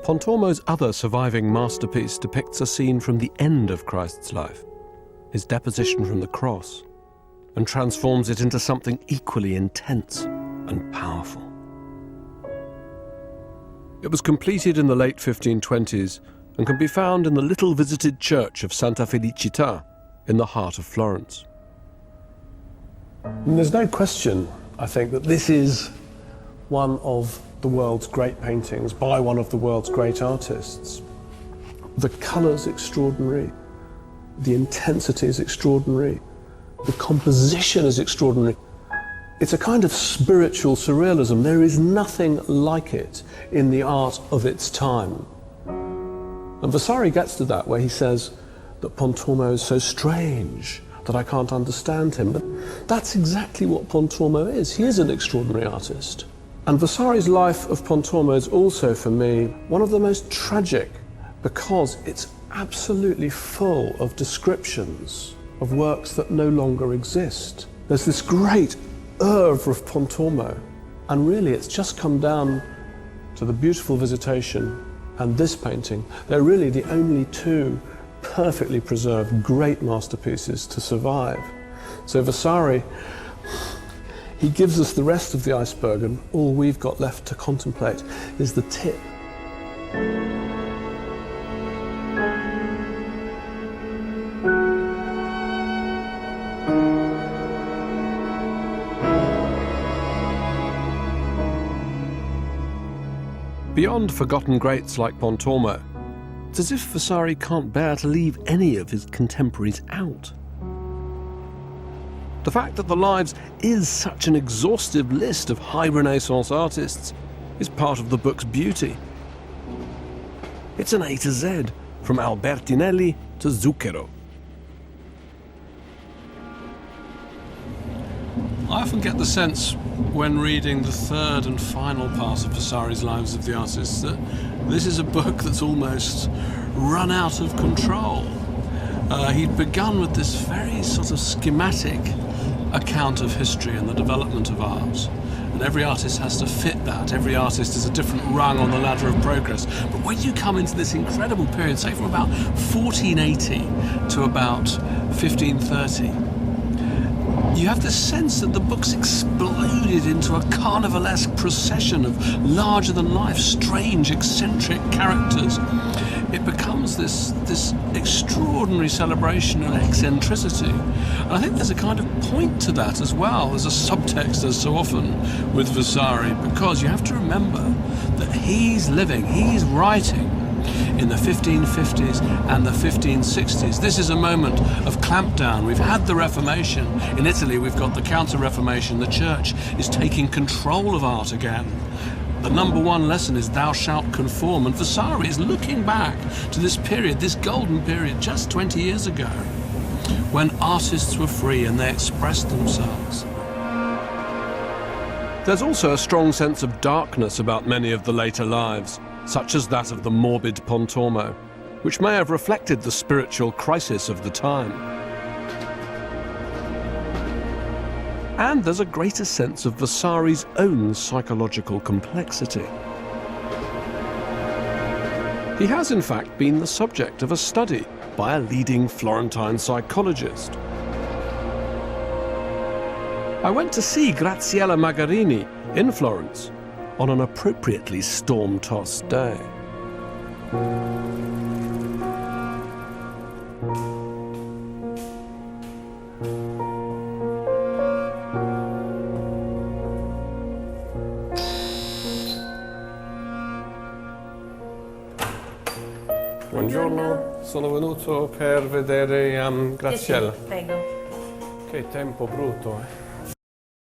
Pontormo's other surviving masterpiece depicts a scene from the end of Christ's life, his deposition from the cross, and transforms it into something equally intense and powerful. It was completed in the late 1520s and can be found in the little visited church of Santa Felicita in the heart of Florence. And there's no question, I think, that this is one of the world's great paintings by one of the world's great artists. The colour's extraordinary, the intensity is extraordinary, the composition is extraordinary. It's a kind of spiritual surrealism. There is nothing like it in the art of its time. And Vasari gets to that, where he says that Pontormo is so strange that I can't understand him. But that's exactly what Pontormo is. He is an extraordinary artist. And Vasari's life of Pontormo is also, for me, one of the most tragic, because it's absolutely full of descriptions of works that no longer exist. There's this great oeuvre of Pontormo, and really it's just come down to the beautiful Visitation and this painting. They're really the only two perfectly preserved great masterpieces to survive. So Vasari, he gives us the rest of the iceberg, and all we've got left to contemplate is the tip. Beyond forgotten greats like Pontormo, it's as if Vasari can't bear to leave any of his contemporaries out. The fact that the Lives is such an exhaustive list of high Renaissance artists is part of the book's beauty. It's an A to Z, from Albertinelli to Zucchero. I often get the sense, when reading the third and final part of Vasari's Lives of the Artists, that this is a book that's almost run out of control. He'd begun with this very sort of schematic account of history and the development of art, and every artist has to fit that. Every artist is a different rung on the ladder of progress. But when you come into this incredible period, say from about 1480 to about 1530, you have this sense that the book's exploded into a carnivalesque procession of larger-than-life, strange, eccentric characters. It becomes this extraordinary celebration of eccentricity. And I think there's a kind of point to that as well. There's a subtext, as so often with Vasari, because you have to remember that he's writing in the 1550s and the 1560s. This is a moment of clampdown. We've had the Reformation. In Italy, we've got the Counter-Reformation. The Church is taking control of art again. The number one lesson is thou shalt conform. And Vasari is looking back to this period, this golden period, just 20 years ago, when artists were free and they expressed themselves. There's also a strong sense of darkness about many of the later lives, such as that of the morbid Pontormo, which may have reflected the spiritual crisis of the time. And there's a greater sense of Vasari's own psychological complexity. He has, in fact, been the subject of a study by a leading Florentine psychologist. I went to see Graziella Magarini in Florence on an appropriately storm-tossed day. Buongiorno, sono venuto per vedere Graziella. Prego. Che tempo brutto, eh?